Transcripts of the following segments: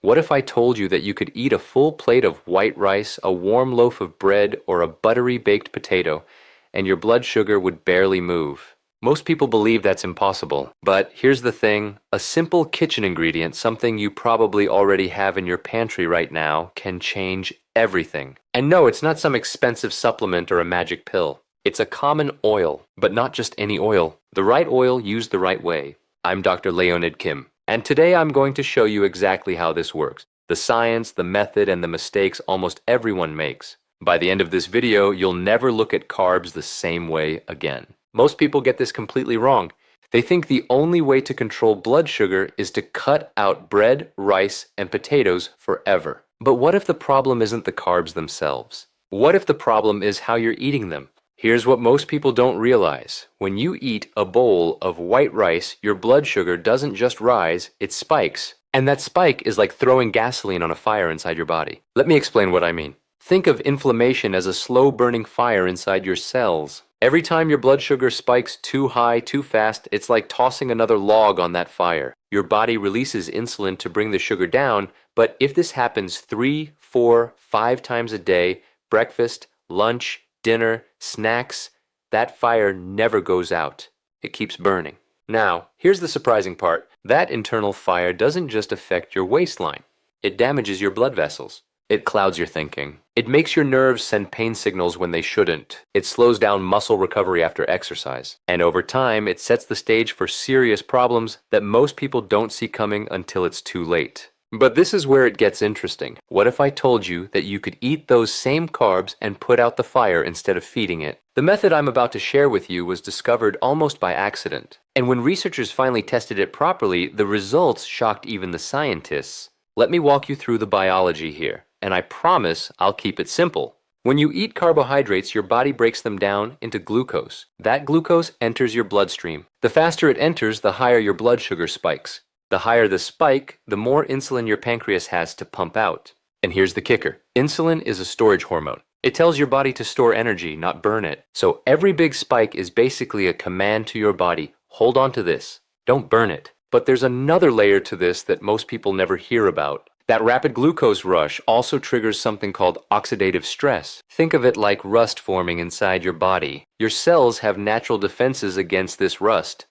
What if I told you that you could eat a full plate of white rice, a warm loaf of bread, or a buttery baked potato, and your blood sugar would barely move? Most people believe that's impossible, but here's the thing, a simple kitchen ingredient, something you probably already have in your pantry right now, can change everything. And no, it's not some expensive supplement or a magic pill. It's a common oil, but not just any oil. The right oil used the right way. I'm Dr. Leonid Kim, and today I'm going to show you exactly how this works. The science, the method, and the mistakes almost everyone makes. By the end of this video, you'll never look at carbs the same way again. Most people get this completely wrong. They think the only way to control blood sugar is to cut out bread, rice, and potatoes forever. But what if the problem isn't the carbs themselves? What if the problem is how you're eating them? Here's what most people don't realize. When you eat a bowl of white rice, your blood sugar doesn't just rise, it spikes. And that spike is like throwing gasoline on a fire inside your body. Let me explain what I mean. Think of inflammation as a slow-burning fire inside your cells. Every time your blood sugar spikes too high, too fast, it's like tossing another log on that fire. Your body releases insulin to bring the sugar down, but if this happens 3, 4, 5 times a day, breakfast, lunch, dinner, snacks, that fire never goes out. It keeps burning. Now, here's the surprising part. That internal fire doesn't just affect your waistline. It damages your blood vessels. It clouds your thinking. It makes your nerves send pain signals when they shouldn't. It slows down muscle recovery after exercise. And over time, it sets the stage for serious problems that most people don't see coming until it's too late. But this is where it gets interesting. What if I told you that you could eat those same carbs and put out the fire instead of feeding it? The method I'm about to share with you was discovered almost by accident. And when researchers finally tested it properly, the results shocked even the scientists. Let me walk you through the biology here, and I promise I'll keep it simple. When you eat carbohydrates, your body breaks them down into glucose. That glucose enters your bloodstream. The faster it enters, the higher your blood sugar spikes. The higher the spike, the more insulin your pancreas has to pump out. And here's the kicker. Insulin is a storage hormone. It tells your body to store energy, not burn it. So every big spike is basically a command to your body. Hold on to this. Don't burn it. But there's another layer to this that most people never hear about. That rapid glucose rush also triggers something called oxidative stress. Think of it like rust forming inside your body. Your cells have natural defenses against this rust.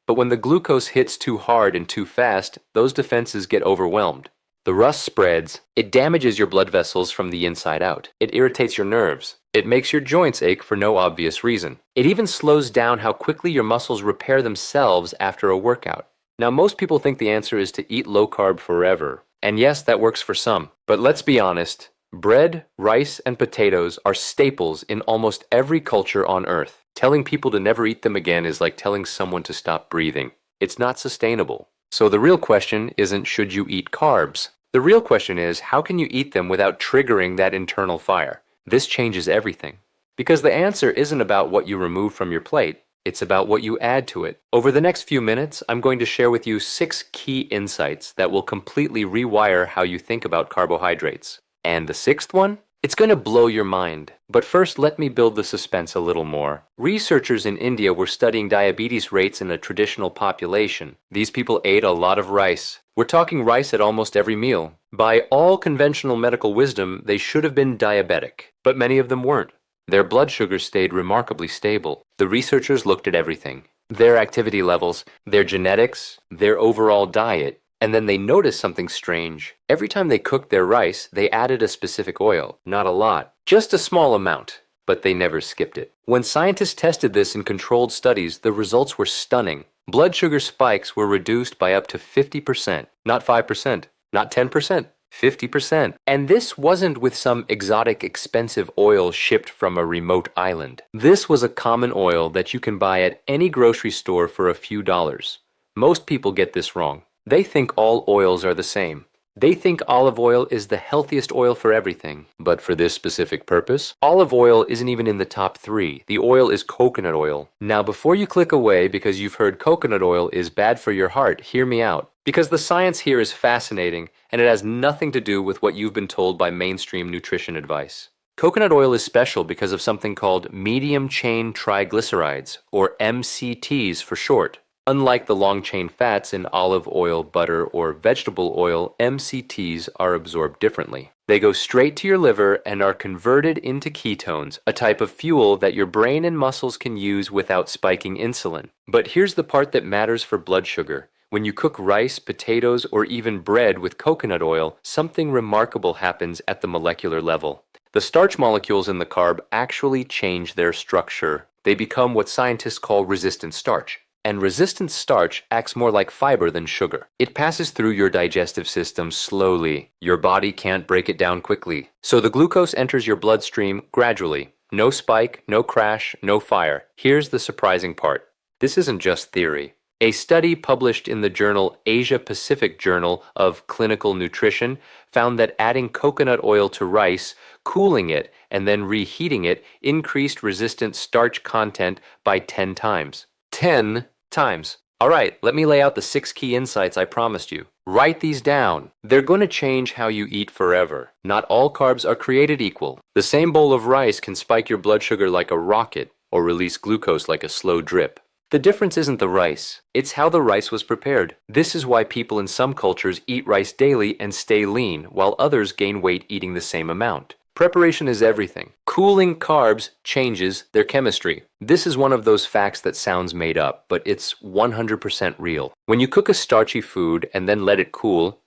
But when the glucose hits too hard and too fast, those defenses get overwhelmed. The rust spreads. It damages your blood vessels from the inside out. It irritates your nerves. It makes your joints ache for no obvious reason. It even slows down how quickly your muscles repair themselves after a workout. Now, most people think the answer is to eat low carb forever. And yes, that works for some. But let's be honest. Bread, rice, and potatoes are staples in almost every culture on Earth. Telling people to never eat them again is like telling someone to stop breathing. It's not sustainable. So the real question isn't should you eat carbs? The real question is how can you eat them without triggering that internal fire? This changes everything. Because the answer isn't about what you remove from your plate. It's about what you add to it. Over the next few minutes, I'm going to share with you 6 key insights that will completely rewire how you think about carbohydrates. And the 6th one? It's going to blow your mind. But first, let me build the suspense a little more. Researchers in India were studying diabetes rates in a traditional population. These people ate a lot of rice. We're talking rice at almost every meal. By all conventional medical wisdom, they should have been diabetic, but many of them weren't. Their blood sugar stayed remarkably stable. The researchers looked at everything. Their activity levels, their genetics, their overall diet. And then they noticed something strange. Every time they cooked their rice, they added a specific oil. Not a lot. Just a small amount. But they never skipped it. When scientists tested this in controlled studies, the results were stunning. Blood sugar spikes were reduced by up to 50%. Not 5%. Not 10%. 50%. And this wasn't with some exotic expensive oil shipped from a remote island. This was a common oil that you can buy at any grocery store for a few dollars. Most people get this wrong. They think all oils are the same. They think olive oil is the healthiest oil for everything. But for this specific purpose, olive oil isn't even in the top 3. The oil is coconut oil. Now before you click away because you've heard coconut oil is bad for your heart, hear me out. Because the science here is fascinating and it has nothing to do with what you've been told by mainstream nutrition advice. Coconut oil is special because of something called medium chain triglycerides, or MCTs for short. Unlike the long-chain fats in olive oil, butter, or vegetable oil, MCTs are absorbed differently. They go straight to your liver and are converted into ketones, a type of fuel that your brain and muscles can use without spiking insulin. But here's the part that matters for blood sugar. When you cook rice, potatoes, or even bread with coconut oil, something remarkable happens at the molecular level. The starch molecules in the carb actually change their structure. They become what scientists call resistant starch. And resistant starch acts more like fiber than sugar. It passes through your digestive system slowly. Your body can't break it down quickly. So the glucose enters your bloodstream gradually. No spike, no crash, no fire. Here's the surprising part. This isn't just theory. A study published in the journal Asia Pacific Journal of Clinical Nutrition found that adding coconut oil to rice, cooling it, and then reheating it increased resistant starch content by 10 times. 10 times. All right, let me lay out the 6 key insights I promised you. Write these down. They're going to change how you eat forever. Not all carbs are created equal. The same bowl of rice can spike your blood sugar like a rocket or release glucose like a slow drip. The difference isn't the rice, it's how the rice was prepared. This is why people in some cultures eat rice daily and stay lean, while others gain weight eating the same amount. Preparation is everything. Cooling carbs changes their chemistry. This is one of those facts that sounds made up, but it's 100% real. When you cook a starchy food and then let it cool,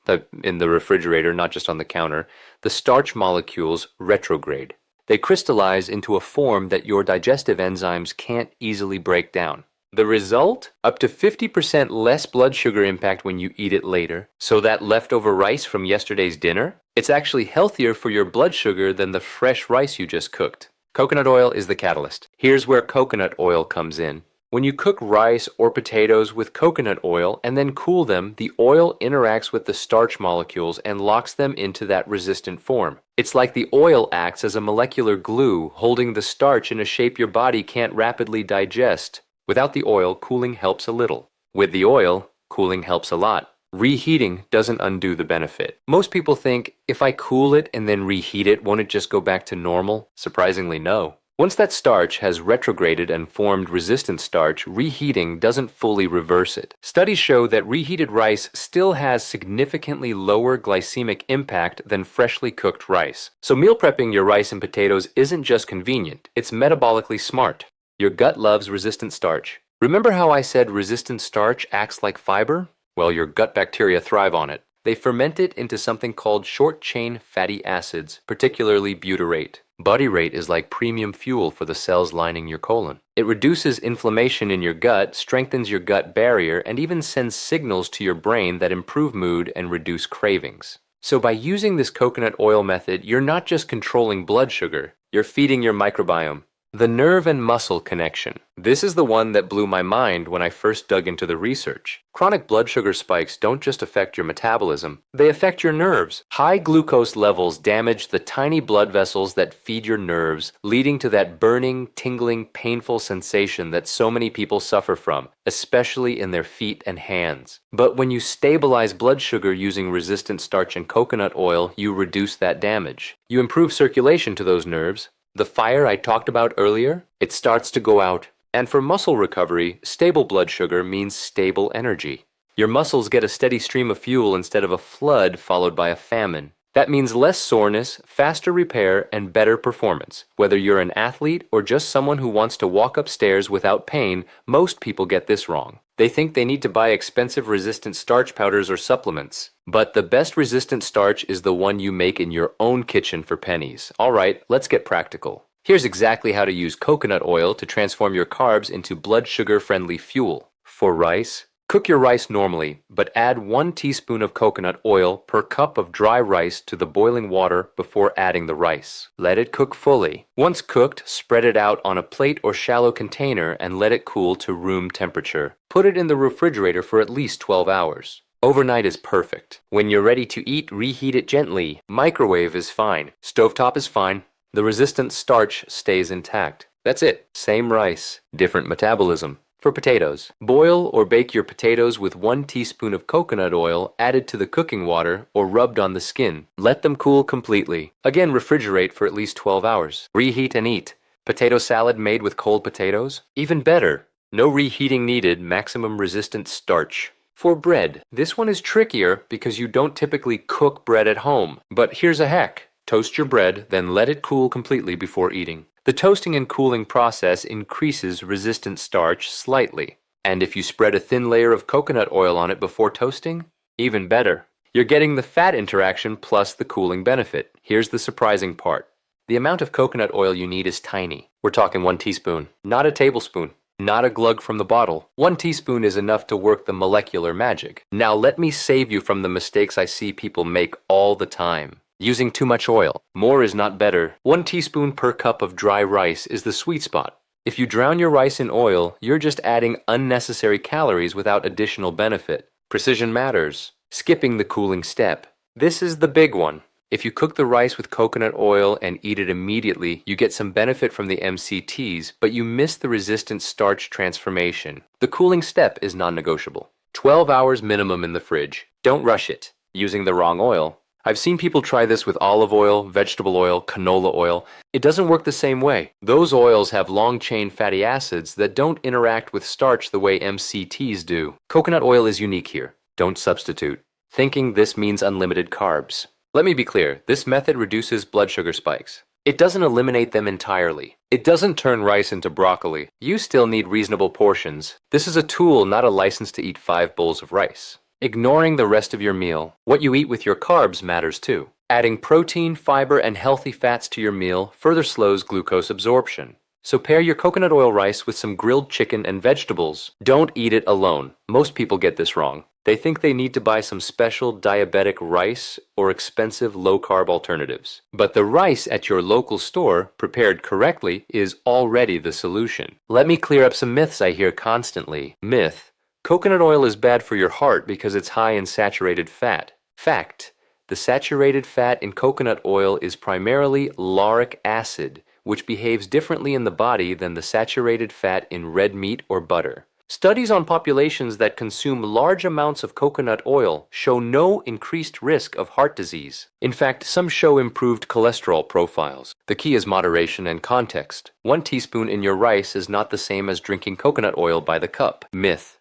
in the refrigerator, not just on the counter, the starch molecules retrograde. They crystallize into a form that your digestive enzymes can't easily break down. The result? Up to 50% less blood sugar impact when you eat it later. So that leftover rice from yesterday's dinner? It's actually healthier for your blood sugar than the fresh rice you just cooked. Coconut oil is the catalyst. Here's where coconut oil comes in. When you cook rice or potatoes with coconut oil and then cool them, the oil interacts with the starch molecules and locks them into that resistant form. It's like the oil acts as a molecular glue, holding the starch in a shape your body can't rapidly digest. Without the oil, cooling helps a little. With the oil, cooling helps a lot. Reheating doesn't undo the benefit. Most people think, if I cool it and then reheat it, won't it just go back to normal? Surprisingly, no. Once that starch has retrograded and formed resistant starch, reheating doesn't fully reverse it. Studies show that reheated rice still has significantly lower glycemic impact than freshly cooked rice. So meal prepping your rice and potatoes isn't just convenient, it's metabolically smart. Your gut loves resistant starch. Remember how I said resistant starch acts like fiber? Well, your gut bacteria thrive on it. They ferment it into something called short-chain fatty acids, particularly butyrate. Butyrate is like premium fuel for the cells lining your colon. It reduces inflammation in your gut, strengthens your gut barrier, and even sends signals to your brain that improve mood and reduce cravings. So by using this coconut oil method, you're not just controlling blood sugar, you're feeding your microbiome. The nerve and muscle connection. This is the one that blew my mind when I first dug into the research. Chronic blood sugar spikes don't just affect your metabolism, they affect your nerves. High glucose levels damage the tiny blood vessels that feed your nerves, leading to that burning, tingling, painful sensation that so many people suffer from, especially in their feet and hands. But when you stabilize blood sugar using resistant starch and coconut oil, you reduce that damage. You improve circulation to those nerves. The fire I talked about earlier, it starts to go out. And for muscle recovery, stable blood sugar means stable energy. Your muscles get a steady stream of fuel instead of a flood followed by a famine. That means less soreness, faster repair, and better performance. Whether you're an athlete or just someone who wants to walk upstairs without pain, most people get this wrong. They think they need to buy expensive resistant starch powders or supplements. But the best resistant starch is the one you make in your own kitchen for pennies. All right, let's get practical. Here's exactly how to use coconut oil to transform your carbs into blood sugar-friendly fuel. For rice, cook your rice normally, but add 1 teaspoon of coconut oil per cup of dry rice to the boiling water before adding the rice. Let it cook fully. Once cooked, spread it out on a plate or shallow container and let it cool to room temperature. Put it in the refrigerator for at least 12 hours. Overnight is perfect. When you're ready to eat, reheat it gently. Microwave is fine. Stovetop is fine. The resistant starch stays intact. That's it. Same rice, different metabolism. For potatoes, boil or bake your potatoes with 1 teaspoon of coconut oil added to the cooking water or rubbed on the skin. Let them cool completely. Again, refrigerate for at least 12 hours. Reheat and eat. Potato salad made with cold potatoes? Even better. No reheating needed, maximum resistant starch. For bread, this one is trickier because you don't typically cook bread at home. But here's a hack. Toast your bread, then let it cool completely before eating. The toasting and cooling process increases resistant starch slightly. And if you spread a thin layer of coconut oil on it before toasting, even better. You're getting the fat interaction plus the cooling benefit. Here's the surprising part. The amount of coconut oil you need is tiny. We're talking 1 teaspoon, not a tablespoon. Not a glug from the bottle. 1 teaspoon is enough to work the molecular magic. Now let me save you from the mistakes I see people make all the time. Using too much oil. More is not better. 1 teaspoon per cup of dry rice is the sweet spot. If you drown your rice in oil, you're just adding unnecessary calories without additional benefit. Precision matters. Skipping the cooling step. This is the big one. If you cook the rice with coconut oil and eat it immediately, you get some benefit from the MCTs, but you miss the resistant starch transformation. The cooling step is non-negotiable. 12 hours minimum in the fridge. Don't rush it. Using the wrong oil. I've seen people try this with olive oil, vegetable oil, canola oil. It doesn't work the same way. Those oils have long-chain fatty acids that don't interact with starch the way MCTs do. Coconut oil is unique here. Don't substitute. Thinking this means unlimited carbs. Let me be clear, this method reduces blood sugar spikes. It doesn't eliminate them entirely. It doesn't turn rice into broccoli. You still need reasonable portions. This is a tool, not a license to eat 5 bowls of rice. Ignoring the rest of your meal. What you eat with your carbs matters too. Adding protein, fiber, and healthy fats to your meal further slows glucose absorption. So pair your coconut oil rice with some grilled chicken and vegetables. Don't eat it alone. Most people get this wrong. They think they need to buy some special diabetic rice or expensive low-carb alternatives. But the rice at your local store, prepared correctly, is already the solution. Let me clear up some myths I hear constantly. Myth: coconut oil is bad for your heart because it's high in saturated fat. Fact: the saturated fat in coconut oil is primarily lauric acid, which behaves differently in the body than the saturated fat in red meat or butter. Studies on populations that consume large amounts of coconut oil show no increased risk of heart disease. In fact, some show improved cholesterol profiles. The key is moderation and context. 1 teaspoon in your rice is not the same as drinking coconut oil by the cup. Myth: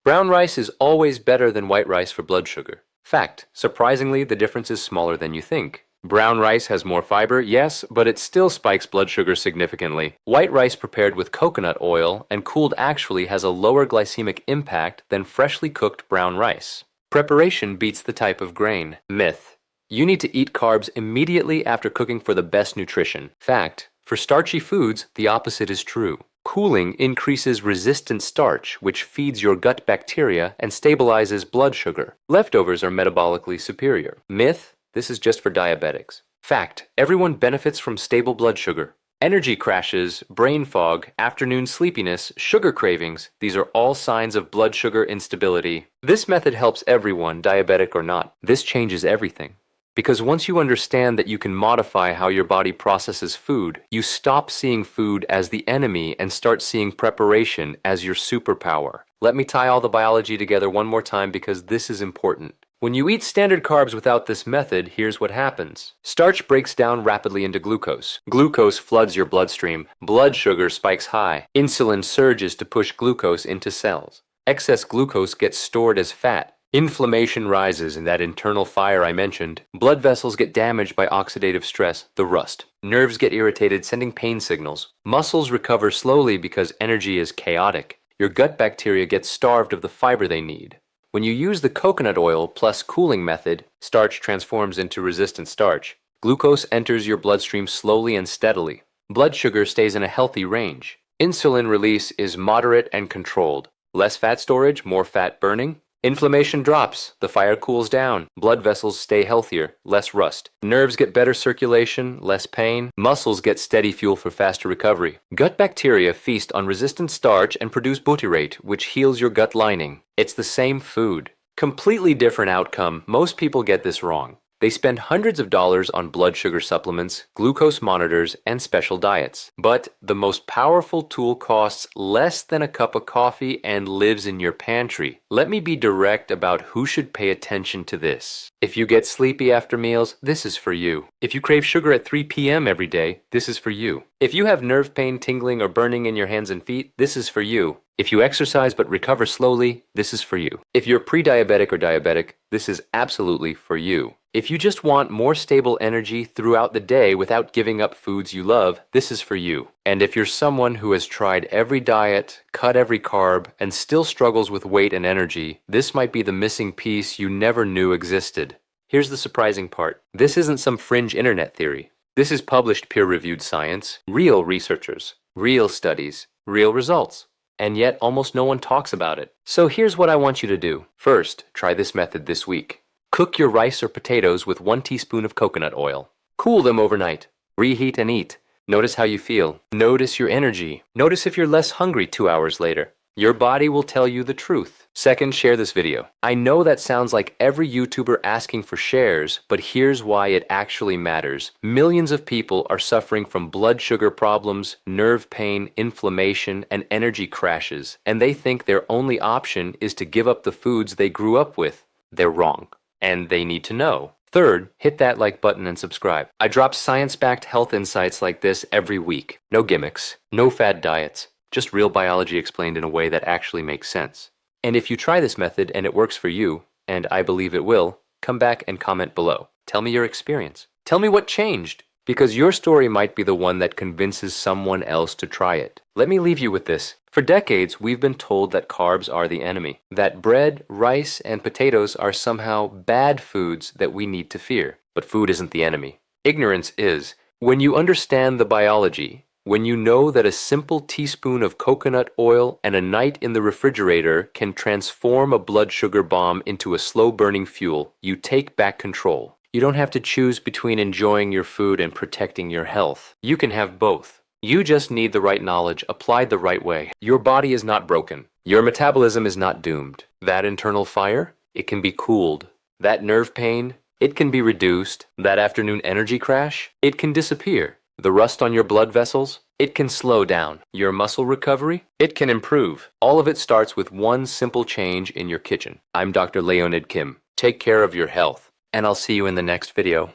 brown rice is always better than white rice for blood sugar. Fact: surprisingly, the difference is smaller than you think. Brown rice has more fiber, yes, but it still spikes blood sugar significantly. White rice prepared with coconut oil and cooled actually has a lower glycemic impact than freshly cooked brown rice. Preparation beats the type of grain. Myth: you need to eat carbs immediately after cooking for the best nutrition. Fact: for starchy foods, the opposite is true. Cooling increases resistant starch, which feeds your gut bacteria and stabilizes blood sugar. Leftovers are metabolically superior. Myth: this is just for diabetics. Fact: everyone benefits from stable blood sugar. Energy crashes, brain fog, afternoon sleepiness, sugar cravings, these are all signs of blood sugar instability. This method helps everyone, diabetic or not. This changes everything. Because once you understand that you can modify how your body processes food, you stop seeing food as the enemy and start seeing preparation as your superpower. Let me tie all the biology together one more time because this is important. When you eat standard carbs without this method, here's what happens. Starch breaks down rapidly into glucose. Glucose floods your bloodstream. Blood sugar spikes high. Insulin surges to push glucose into cells. Excess glucose gets stored as fat. Inflammation rises in that internal fire I mentioned. Blood vessels get damaged by oxidative stress, the rust. Nerves get irritated, sending pain signals. Muscles recover slowly because energy is chaotic. Your gut bacteria get starved of the fiber they need. When you use the coconut oil plus cooling method, starch transforms into resistant starch. Glucose enters your bloodstream slowly and steadily. Blood sugar stays in a healthy range. Insulin release is moderate and controlled. Less fat storage, more fat burning. Inflammation drops, the fire cools down, blood vessels stay healthier, less rust. Nerves get better circulation, less pain. Muscles get steady fuel for faster recovery. Gut bacteria feast on resistant starch and produce butyrate, which heals your gut lining. It's the same food. Completely different outcome. Most people get this wrong. They spend hundreds of dollars on blood sugar supplements, glucose monitors, and special diets. But the most powerful tool costs less than a cup of coffee and lives in your pantry. Let me be direct about who should pay attention to this. If you get sleepy after meals, this is for you. If you crave sugar at 3 p.m. every day, this is for you. If you have nerve pain, tingling, or burning in your hands and feet, this is for you. If you exercise but recover slowly, this is for you. If you're pre-diabetic or diabetic, this is absolutely for you. If you just want more stable energy throughout the day without giving up foods you love, this is for you. And if you're someone who has tried every diet, cut every carb, and still struggles with weight and energy, this might be the missing piece you never knew existed. Here's the surprising part. This isn't some fringe internet theory. This is published peer-reviewed science, real researchers, real studies, real results. And yet almost no one talks about it. So here's what I want you to do. First, try this method this week. Cook your rice or potatoes with 1 teaspoon of coconut oil. Cool them overnight. Reheat and eat. Notice how you feel. Notice your energy. Notice if you're less hungry 2 hours later. Your body will tell you the truth. Second, share this video. I know that sounds like every YouTuber asking for shares, but here's why it actually matters. Millions of people are suffering from blood sugar problems, nerve pain, inflammation, and energy crashes, and they think their only option is to give up the foods they grew up with. They're wrong, and they need to know. Third, hit that like button and subscribe. I drop science-backed health insights like this every week. No gimmicks, no fad diets. Just real biology explained in a way that actually makes sense. And if you try this method and it works for you, and I believe it will, come back and comment below. Tell me your experience. Tell me what changed, because your story might be the one that convinces someone else to try it. Let me leave you with this. For decades, we've been told that carbs are the enemy, that bread, rice, and potatoes are somehow bad foods that we need to fear. But food isn't the enemy. Ignorance is. When you understand the biology, when you know that a simple teaspoon of coconut oil and a night in the refrigerator can transform a blood sugar bomb into a slow-burning fuel, you take back control. You don't have to choose between enjoying your food and protecting your health. You can have both. You just need the right knowledge applied the right way. Your body is not broken. Your metabolism is not doomed. That internal fire, it can be cooled. That nerve pain, it can be reduced. That afternoon energy crash, it can disappear. The rust on your blood vessels, it can slow down. Your muscle recovery, it can improve. All of it starts with one simple change in your kitchen. I'm Dr. Leonid Kim. Take care of your health, and I'll see you in the next video.